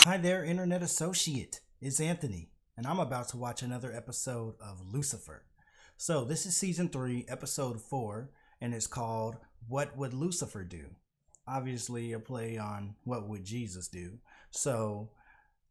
Hi there, Internet Associate. It's Anthony, and I'm about to watch another episode of Lucifer. So, this is Season 3, Episode 4, and it's called What Would Lucifer Do? Obviously, a play on What Would Jesus Do? So,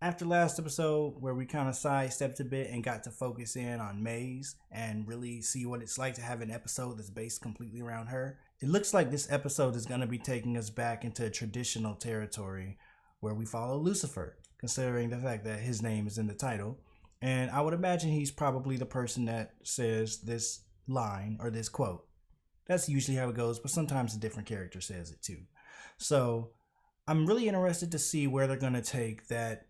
after last episode, where we kind of sidestepped a bit and got to focus in on Maze and really see what it's like to have an episode that's based completely around her, it looks like this episode is going to be taking us back into traditional territory where we follow Lucifer, considering the fact that his name is in the title. And I would imagine he's probably the person that says this line or this quote. That's usually how it goes, but sometimes a different character says it too. So I'm really interested to see where they're going to take that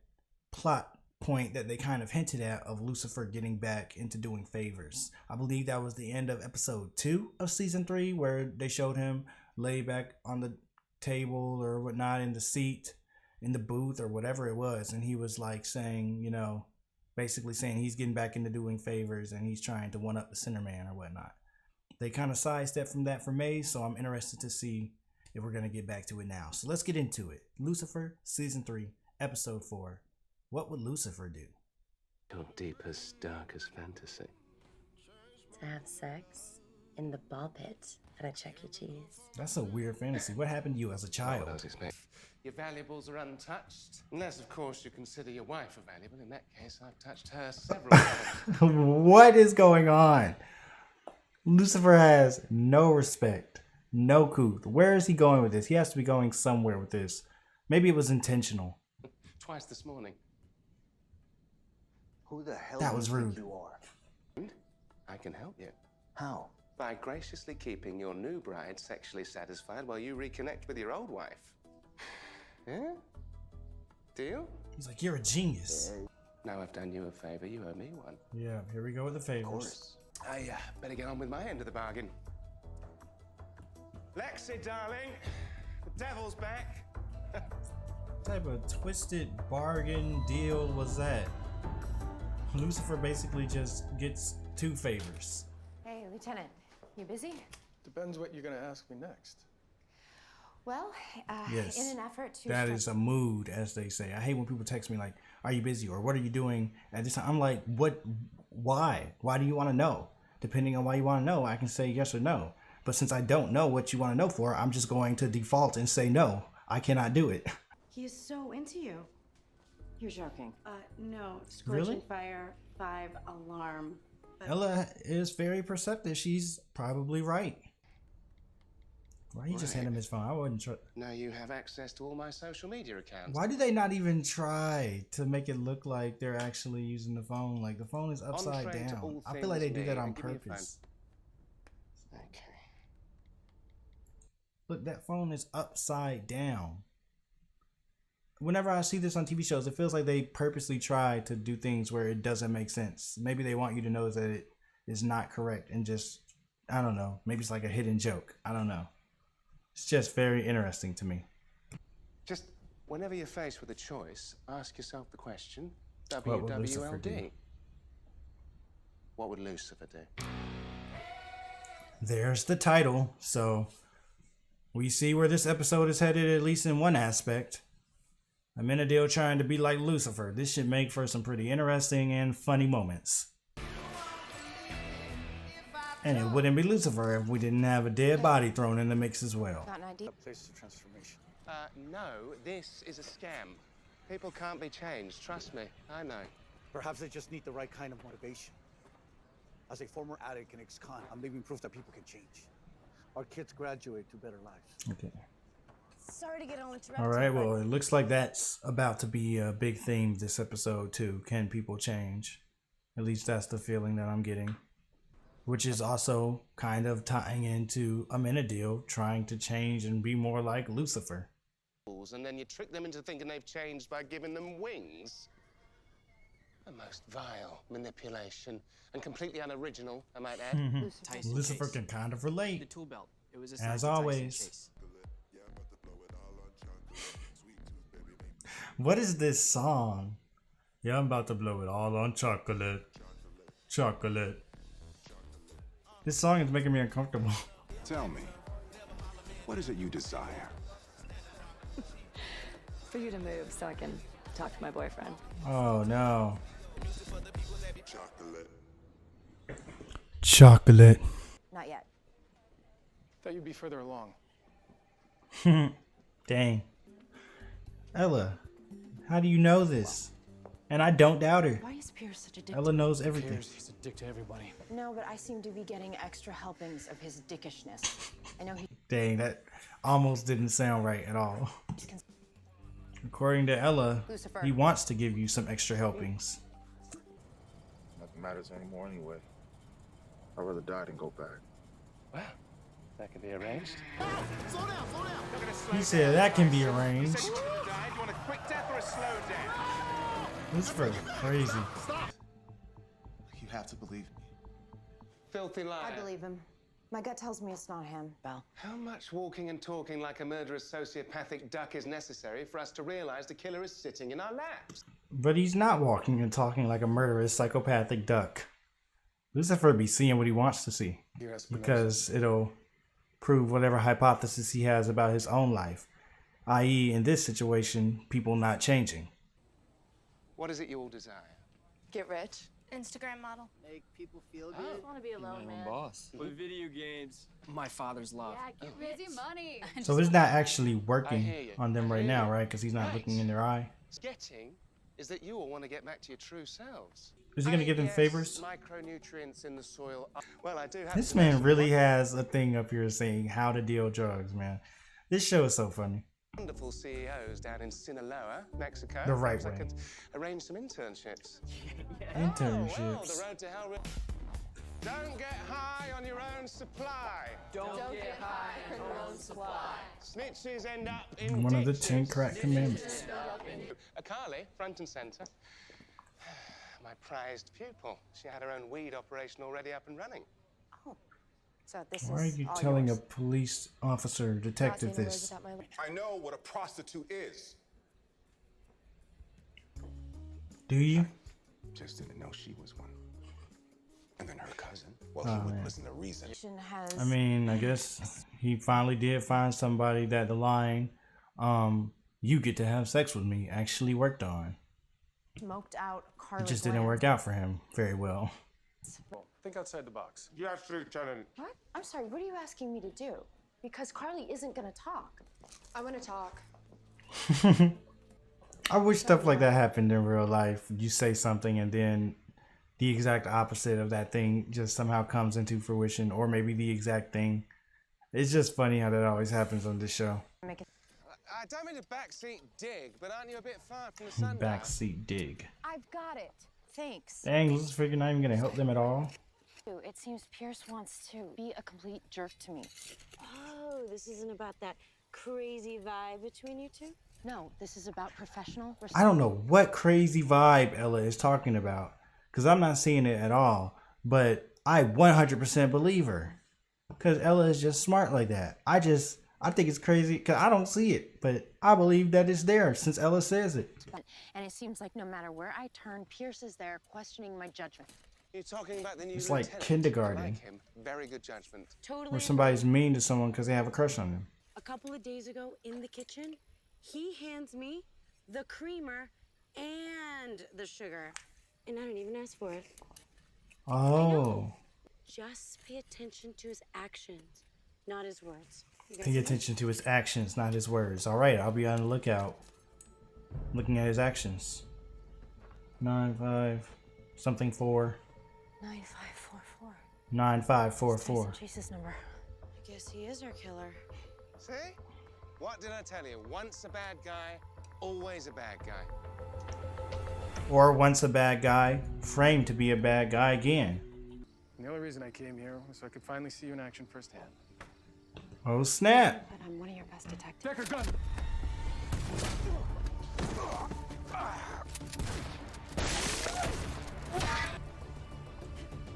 plot point that they kind of hinted at of Lucifer getting back into doing favors. I believe that was the end of episode 2 of season 3, where they showed him lay back on the table or whatnot in the seat in the booth or whatever it was, and he was like saying, you know, basically saying he's getting back into doing favors and he's trying to one up the Sinner Man or whatnot. They kind of sidestepped from that for Maze, so I'm interested to see if we're going to get back to it now. So let's get into it. Lucifer, season 3, episode 4. What would Lucifer do? Your deepest, darkest fantasy. To have sex in the ball pit at a Chuck E. Cheese. That's a weird fantasy. What happened to you as a child? What else expect? Your valuables are untouched. Unless, of course, you consider your wife a valuable. In that case, I've touched her several times. What is going on? Lucifer has no respect, no couth. Where is he going with this? He has to be going somewhere with this. Maybe it was intentional. Twice this morning. Who the hell That do was you think rude. you are? I can help you. How? By graciously keeping your new bride sexually satisfied while you reconnect with your old wife. Yeah? Deal? He's like, you're a genius. Now I've done you a favor, you owe me one. Yeah, here we go with the favors. Of course. I better get on with my end of the bargain. Lexi, darling, the devil's back. What type of twisted bargain deal was that? Lucifer basically just gets 2 favors. Hey, Lieutenant, you busy? Depends what you're gonna ask me next. Well, Yes, in an effort to... that is a mood, as they say. I hate when people text me like, are you busy? Or what are you doing at this time? I'm like, what? Why? Why do you want to know? Depending on why you want to know, I can say yes or no. But since I don't know what you want to know for, I'm just going to default and say no. I cannot do it. He is so into you. You're joking. No. Scorching Really? fire, 5 alarm. Ella is very perceptive. She's probably right. Why you just hand him his phone? I wouldn't try. Now you have access to all my social media accounts. Why do they not even try to make it look like they're actually using the phone? Like the phone is upside Entree to down. all I feel like they things do that me, on and give me a purpose. Okay. Look, that phone is upside down. Whenever I see this on TV shows, it feels like they purposely try to do things where it doesn't make sense. Maybe they want you to know that it is not correct and just, I don't know. Maybe it's like a hidden joke. I don't know. It's just very interesting to me. Just whenever you're faced with a choice, ask yourself the question, What would Lucifer do? WWLD. What would Lucifer do? There's the title. So we see where this episode is headed, at least in one aspect. Amenadiel trying to be like Lucifer. This should make for some pretty interesting and funny moments. And it wouldn't be Lucifer if we didn't have a dead body thrown in the mix as well. Got an idea? Place of transformation. No, this is a scam. People can't be changed, trust me, I know. Perhaps they just need the right kind of motivation. As a former addict and ex-con, I'm living proof that people can change. Our kids graduate to better lives. Okay. Sorry to get all interrupted. All right. Well, it looks like that's about to be a big theme this episode too. Can people change? At least that's the feeling that I'm getting. Which is also kind of tying into Amenadiel trying to change and be more like Lucifer. And then you trick them into thinking they've changed by giving them wings. A most vile manipulation and completely unoriginal, I might add. Lucifer can kind of relate. The tool belt. It was a As Tyson always. chase. What is this song? Yeah, I'm about to blow it all on chocolate. Chocolate. This song is making me uncomfortable. Tell me, what is it you desire? For you to move so I can talk to my boyfriend. Oh no. Chocolate. Not yet. Thought you'd be further along. Dang. Ella, how do you know this? And I don't doubt her. Why is Pierce such a dick? Ella knows everything. He's a dick to everybody. No, but I seem to be getting extra helpings of his dickishness. I know he. Dang, that almost didn't sound right at all. According to Ella, Lucifer. he wants to give you some extra helpings. Nothing matters anymore anyway. I'd rather die than go back. Well, that can be arranged. He said that can be arranged. Do you want a quick death or a slow death? Lucifer, crazy. You have to believe me. Filthy liar. I believe him. My gut tells me it's not him. Belle. How much walking and talking like a murderous sociopathic duck is necessary for us to realize the killer is sitting in our laps? But he's not walking and talking like a murderous psychopathic duck. Lucifer be seeing what he wants to see. Because it'll prove whatever hypothesis he has about his own life. I.e., in this situation, people not changing. What is it you all desire? Get rich. Instagram model. Make people feel I just want to be alone, man. boss. With video games, my father's love. Yeah, get busy money. So it's not actually I working hear you. on them right now, right? Because he's not looking in their eye. What's getting is that you all want to get back to your true selves. Is he going to give them Yes, favors? Micronutrients in the soil. Well, I do have This to man mention really one has a thing up here saying how to deal drugs, man. This show is so funny. wonderful CEOs down in Sinaloa, Mexico. The right Perhaps I way. could arrange some internships. Internships. Oh, well, the road to hell. Don't get high on your own supply. Don't get high on your own supply. Snitches end up in One of the ditches. 10 crack commandments. Carly, front and center. My prized pupil. She had her own weed operation already up and running. So this Why are is you all telling yours. a police officer, detective Not saying words this? without my lips. I know what a prostitute is. Do you? Just didn't know she was one. And then her cousin. Well, Oh, he wouldn't man. listen to reason. Has I mean, I guess he finally did find somebody that the line, you get to have sex with me, actually worked on. smoked out Carly. It just didn't work out for him very well. Think outside the box. Yes, Lieutenant. What? I'm sorry, what are you asking me to do? Because Carly isn't gonna talk. I want to talk. I wish stuff like that happened in real life. You say something and then the exact opposite of that thing just somehow comes into fruition, or maybe the exact thing. It's just funny how that always happens on this show. I don't mean to backseat dig, but aren't you a bit far from the sundown? Backseat dig. I've got it. Thanks. Dang, Lucifer, you're not even gonna help them at all. It seems Pierce wants to be a complete jerk to me. Oh, this isn't about that crazy vibe between you two? No, this is about professional I don't know what crazy vibe Ella is talking about, because I'm not seeing it at all. But I 100% believe her, because Ella is just smart like that. I think it's crazy because I don't see it, but I believe that it's there since Ella says it. And it seems like no matter where I turn, Pierce is there questioning my judgment. You're talking about the new It's like lieutenant. kindergarten. I like him. Very good judgment. Totally. Where somebody's mean to someone because they have a crush on them. A couple of days ago in the kitchen, he hands me the creamer and the sugar. And I didn't even ask for it. Oh, Just pay attention to his actions, not his words. You guys pay see attention to his actions, not his words. All right, I'll be on the lookout. Looking at his actions. 95 something 4 9544. 9544. Chase's number. I guess he is our killer. See? What did I tell you? Once a bad guy, always a bad guy. Or once a bad guy, framed to be a bad guy again. And the only reason I came here was so I could finally see you in action firsthand. Oh snap! But I'm one of your best detectives. Decker, gun!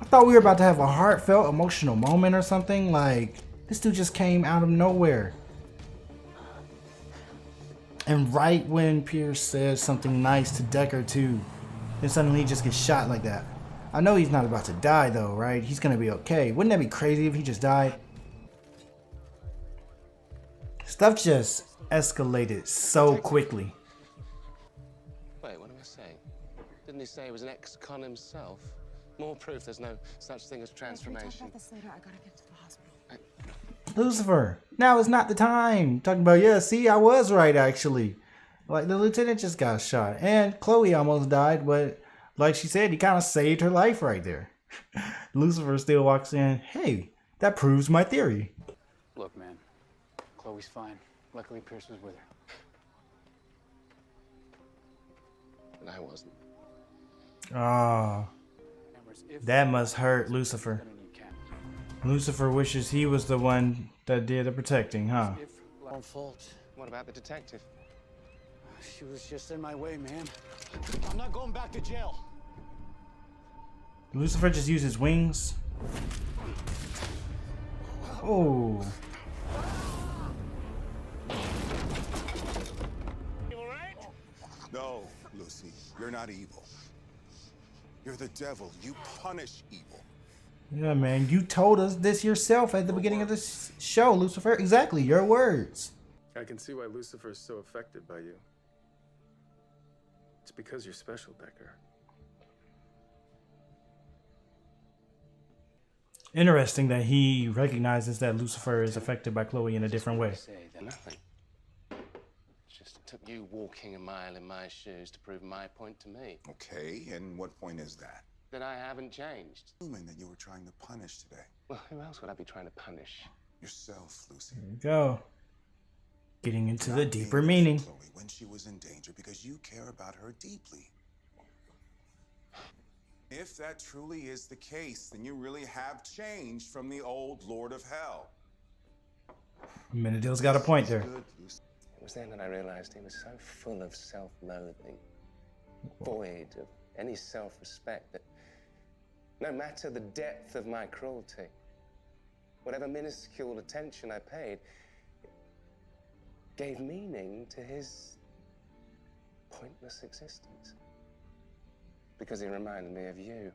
I thought we were about to have a heartfelt, emotional moment or something. Like, this dude just came out of nowhere. And right when Pierce says something nice to Decker too, then suddenly he just gets shot like that. I know he's not about to die though, right? He's gonna be okay. Wouldn't that be crazy if he just died? Stuff just escalated so quickly. Wait, what am I saying? Didn't he say he was an ex-con himself? More proof there's no such thing as transformation. Can we talk about this later? I gotta get to the hospital. Lucifer, now is not the time. Talking about, yeah, see, I was right, actually. Like, the lieutenant just got shot. And Chloe almost died, but like she said, he kind of saved her life right there. Lucifer still walks in. Hey, that proves my theory. Look, man, Chloe's fine. Luckily, Pierce was with her. And I wasn't. Ah, that must hurt Lucifer. Lucifer wishes he was the one that did the protecting, huh? Own fault. What about the detective? She was just in my way, man. I'm not going back to jail. Lucifer just used his wings. Oh. No, Lucy, you're not evil. You're the devil. You punish evil. Yeah, man, you told us this yourself at the beginning of this show, Lucifer. Exactly, your words. I can see why Lucifer is so affected by you. It's because you're special, Decker. Interesting that he recognizes that Lucifer is affected by Chloe in a different way. Nothing. Just took you walking a mile in my shoes to prove my point to me. Okay, and what point is that? That I haven't changed. Assuming that you were trying to punish today. Well, who else would I be trying to punish? Yourself, Lucy. There you go. Getting into Not the being deeper there for meaning. Chloe when she was in danger because you care about her deeply. If that truly is the case, then you really have changed from the old Lord of Hell. Menadil's got a point there. It was then that I realized he was so full of self-loathing, void of any self-respect, that no matter the depth of my cruelty, whatever minuscule attention I paid, gave meaning to his pointless existence. Because he reminded me of you.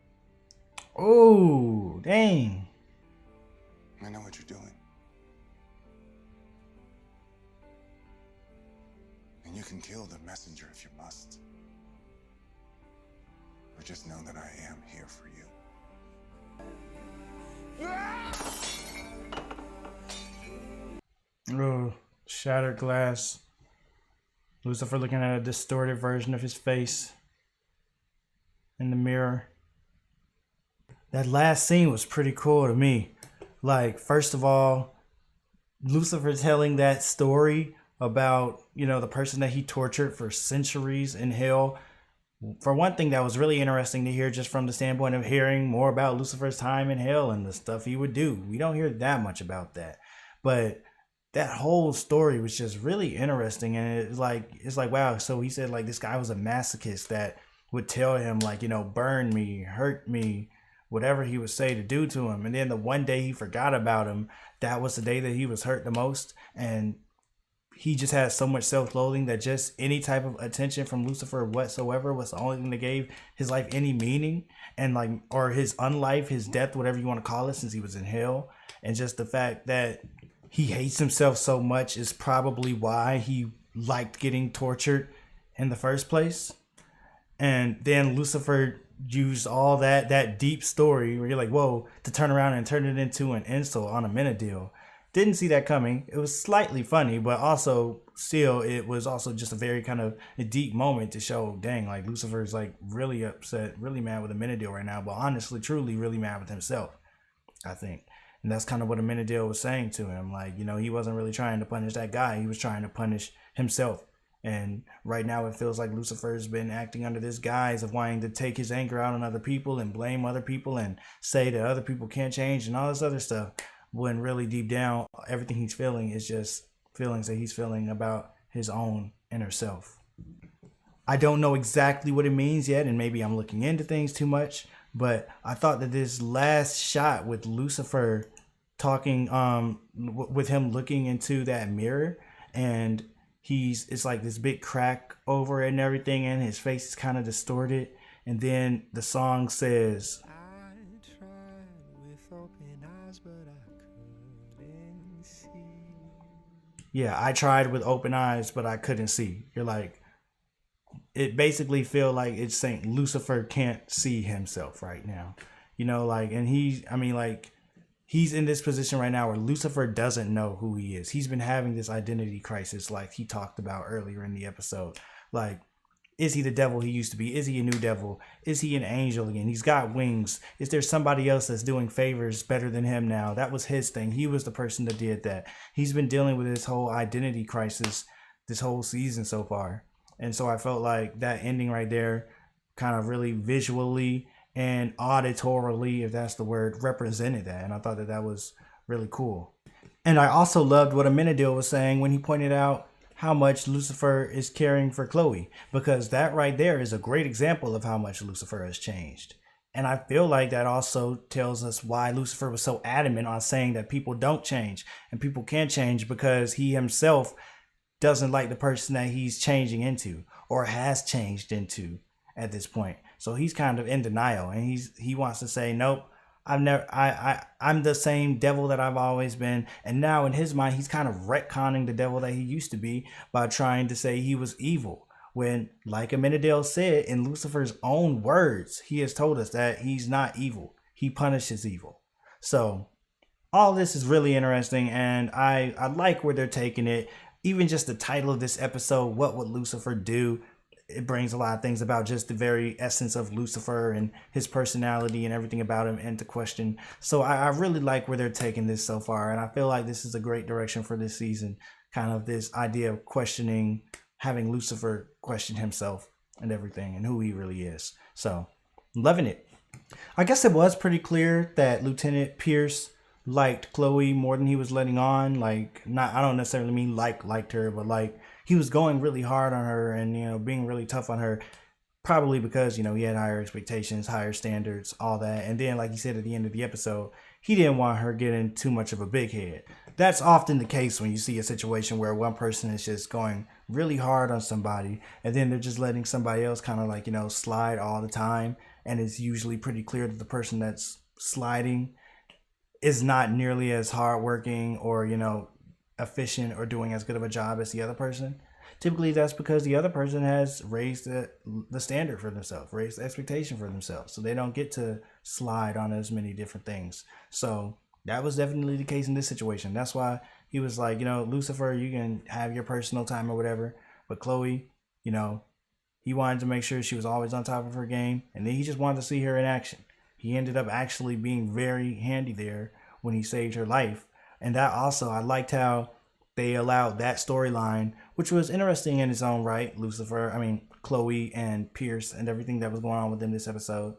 Oh, dang. I know what you're doing. And you can kill the messenger if you must. But just know that I am here for you. Oh, shattered glass. Lucifer looking at a distorted version of his face in the mirror. That last scene was pretty cool to me. Like, first of all, Lucifer telling that story about, you know, the person that he tortured for centuries in hell. For one thing, that was really interesting to hear just from the standpoint of hearing more about Lucifer's time in hell and the stuff he would do. We don't hear that much about that. But that whole story was just really interesting. And it's like, wow. So he said, like, this guy was a masochist that would tell him, like, you know, burn me, hurt me, whatever he would say to do to him. And then the one day he forgot about him, that was the day that he was hurt the most. And he just had so much self-loathing that just any type of attention from Lucifer whatsoever was the only thing that gave his life any meaning, and like, or his unlife, his death, whatever you want to call it, since he was in hell. And just the fact that he hates himself so much is probably why he liked getting tortured in the first place. And then Lucifer used all that deep story where you're like, whoa, to turn around and turn it into an insult on a Menadil. Didn't see that coming. It was slightly funny, but also still, it was also just a very kind of a deep moment to show, dang, like Lucifer's like really upset, really mad with a Menadil right now, but honestly, truly really mad with himself, I think. And that's kind of what a Menadil was saying to him. Like, you know, he wasn't really trying to punish that guy. He was trying to punish himself. And right now it feels like Lucifer's been acting under this guise of wanting to take his anger out on other people and blame other people and say that other people can't change and all this other stuff. When really deep down, everything he's feeling is just feelings that he's feeling about his own inner self. I don't know exactly what it means yet, and maybe I'm looking into things too much, but I thought that this last shot with Lucifer talking, with him looking into that mirror, and it's like this big crack over it and everything, and his face is kind of distorted, and then the song says, yeah, I tried with open eyes, but I couldn't see. You're like, it basically feel like it's saying Lucifer can't see himself right now, like, and he's in this position right now where Lucifer doesn't know who he is. He's been having this identity crisis, like he talked about earlier in the episode. Like, is he the devil he used to be? Is he a new devil? Is he an angel again? He's got wings. Is there somebody else that's doing favors better than him now? That was his thing. He was the person that did that. He's been dealing with this whole identity crisis this whole season so far. And so I felt like that ending right there kind of really visually and auditorily, if that's the word, represented that. And I thought that was really cool. And I also loved what Amenadiel was saying when he pointed out how much Lucifer is caring for Chloe, because that right there is a great example of how much Lucifer has changed. And I feel like that also tells us why Lucifer was so adamant on saying that people don't change and people can't change, because he himself doesn't like the person that he's changing into or has changed into at this point. So he's kind of in denial, and he wants to say, nope, I'm the same devil that I've always been. And now in his mind, he's kind of retconning the devil that he used to be by trying to say he was evil. When, like Amenadiel said, in Lucifer's own words, he has told us that he's not evil. He punishes evil. So all this is really interesting, and I like where they're taking it. Even just the title of this episode, What Would Lucifer Do? It brings a lot of things about just the very essence of Lucifer and his personality and everything about him into question. So I really like where they're taking this so far. And I feel like this is a great direction for this season. Kind of this idea of questioning, having Lucifer question himself and everything and who he really is. So loving it. I guess it was pretty clear that Lieutenant Pierce liked Chloe more than he was letting on. Like, not, I don't necessarily mean liked her, but like he was going really hard on her and, being really tough on her, probably because, he had higher expectations, higher standards, all that. And then, like he said at the end of the episode, he didn't want her getting too much of a big head. That's often the case when you see a situation where one person is just going really hard on somebody and then they're just letting somebody else kind of like, slide all the time. And it's usually pretty clear that the person that's sliding is not nearly as hardworking or, efficient or doing as good of a job as the other person. Typically, that's because the other person has raised the standard for themselves, raised the expectation for themselves. So they don't get to slide on as many different things. So that was definitely the case in this situation. That's why he was like, Lucifer, you can have your personal time or whatever. But Chloe, he wanted to make sure she was always on top of her game. And then he just wanted to see her in action. He ended up actually being very handy there when he saved her life. And that also, I liked how they allowed that storyline, which was interesting in its own right. Chloe and Pierce and everything that was going on within this episode.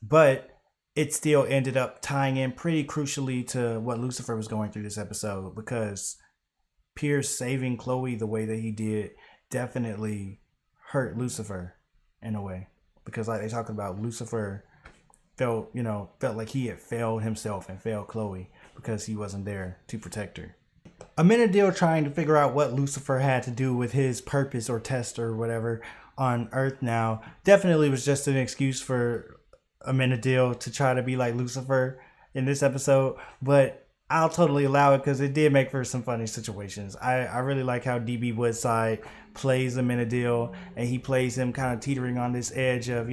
But it still ended up tying in pretty crucially to what Lucifer was going through this episode, because Pierce saving Chloe the way that he did definitely hurt Lucifer in a way. Because like they talked about, Lucifer felt like he had failed himself and failed Chloe because he wasn't there to protect her. Amenadiel trying to figure out what Lucifer had to do with his purpose or test or whatever on Earth now definitely was just an excuse for Amenadiel to try to be like Lucifer in this episode, but I'll totally allow it because it did make for some funny situations. I really like how DB Woodside plays Amenadiel, and he plays him kind of teetering on this edge of,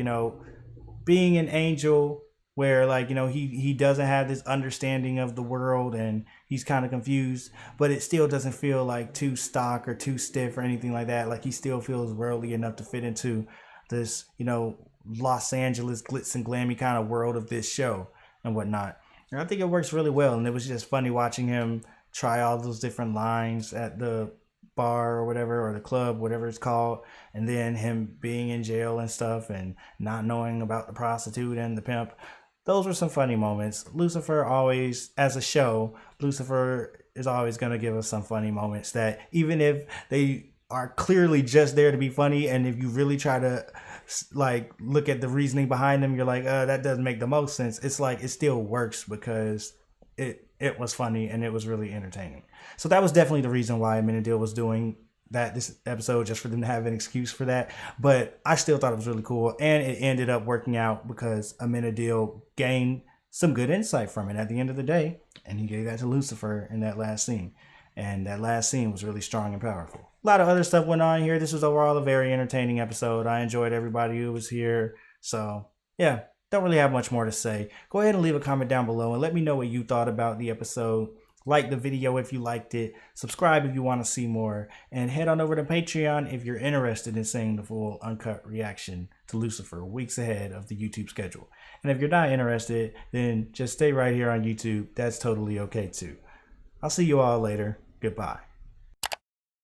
being an angel where he doesn't have this understanding of the world and he's kind of confused, but it still doesn't feel like too stock or too stiff or anything like that. Like he still feels worldly enough to fit into this, Los Angeles glitz and glammy kind of world of this show and whatnot. And I think it works really well. And it was just funny watching him try all those different lines at the bar or whatever, or the club, whatever it's called, and then him being in jail and stuff and not knowing about the prostitute and the pimp. Those were some funny moments. Lucifer always, as a show, Lucifer is always going to give us some funny moments that even if they are clearly just there to be funny, and if you really try to look at the reasoning behind them, you're like, that doesn't make the most sense. It's like it still works because it was funny and it was really entertaining. So that was definitely the reason why Amenadiel was doing that this episode, just for them to have an excuse for that. But I still thought it was really cool, and it ended up working out because Amenadiel gained some good insight from it at the end of the day, and he gave that to Lucifer in that last scene. And that last scene was really strong and powerful. A lot of other stuff went on here. This was overall a very entertaining episode. I enjoyed everybody who was here. So, yeah, don't really have much more to say. Go ahead and leave a comment down below and let me know what you thought about the episode. Like the video if you liked it. Subscribe if you want to see more. And head on over to Patreon if you're interested in seeing the full uncut reaction to Lucifer weeks ahead of the YouTube schedule. And if you're not interested, then just stay right here on YouTube. That's totally okay too. I'll see you all later. Goodbye.